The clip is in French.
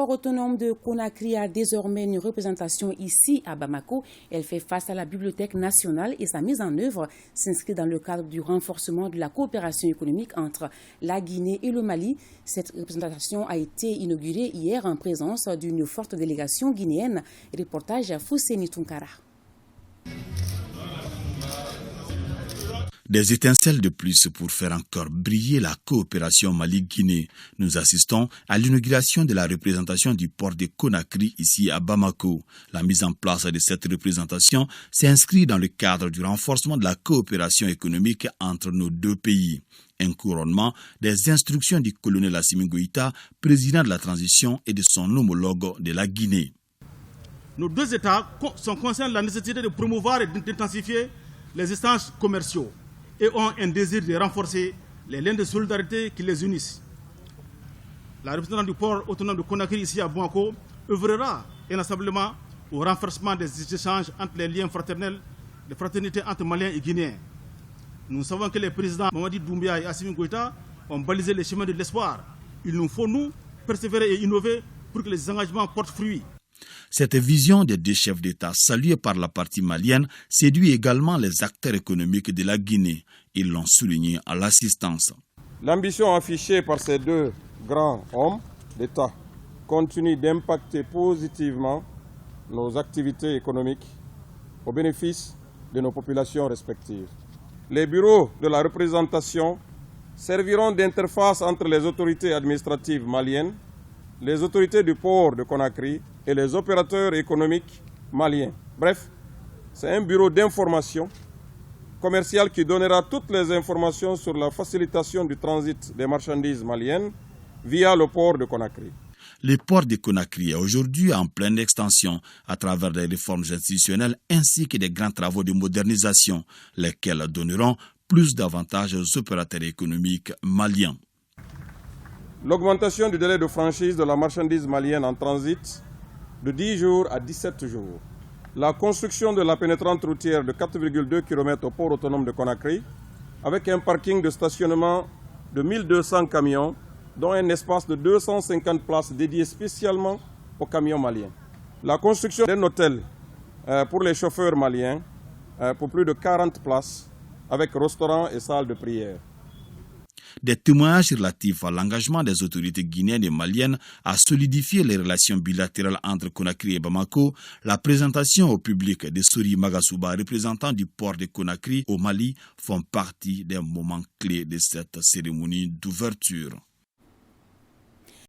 port autonome de Conakry a désormais une représentation ici à Bamako. Elle fait face à la Bibliothèque nationale et sa mise en œuvre s'inscrit dans le cadre du renforcement de la coopération économique entre la Guinée et le Mali. Cette représentation a été inaugurée hier en présence d'une forte délégation guinéenne. Reportage à Fousseni Tunkara. Des étincelles de plus pour faire encore briller la coopération Mali-Guinée. Nous assistons à l'inauguration de la représentation du port de Conakry ici à Bamako. La mise en place de cette représentation s'inscrit dans le cadre du renforcement de la coopération économique entre nos deux pays. Un couronnement des instructions du colonel Assimi Goïta, président de la transition, et de son homologue de la Guinée. Nos deux États sont conscients de la nécessité de promouvoir et d'intensifier les échanges commerciaux et ont un désir de renforcer les liens de solidarité qui les unissent. La représentante du port autonome de Conakry ici à Bamako œuvrera inlassablement au renforcement des échanges entre les liens fraternels, de fraternité entre Maliens et Guinéens. Nous savons que les présidents Mamadi Doumbia et Assimi Goïta ont balisé les chemins de l'espoir. Il nous faut, nous, persévérer et innover pour que les engagements portent fruit. Cette vision des deux chefs d'État, saluée par la partie malienne, séduit également les acteurs économiques de la Guinée. Ils l'ont souligné à l'assistance. L'ambition affichée par ces deux grands hommes d'État continue d'impacter positivement nos activités économiques au bénéfice de nos populations respectives. Les bureaux de la représentation serviront d'interface entre les autorités administratives maliennes, les autorités du port de Conakry et les opérateurs économiques maliens. Bref, c'est un bureau d'information commerciale qui donnera toutes les informations sur la facilitation du transit des marchandises maliennes via le port de Conakry. Le port de Conakry est aujourd'hui en pleine extension à travers des réformes institutionnelles ainsi que des grands travaux de modernisation, lesquels donneront plus d'avantages aux opérateurs économiques maliens. L'augmentation du délai de franchise de la marchandise malienne en transit de 10 jours à 17 jours. La construction de la pénétrante routière de 4,2 km au port autonome de Conakry, avec un parking de stationnement de 1200 camions, dont un espace de 250 places dédiées spécialement aux camions maliens. La construction d'un hôtel pour les chauffeurs maliens, pour plus de 40 places, avec restaurant et salle de prière. Des témoignages relatifs à l'engagement des autorités guinéennes et maliennes à solidifier les relations bilatérales entre Conakry et Bamako, la présentation au public de Sori Magasuba, représentant du port de Conakry au Mali, font partie des moments clés de cette cérémonie d'ouverture.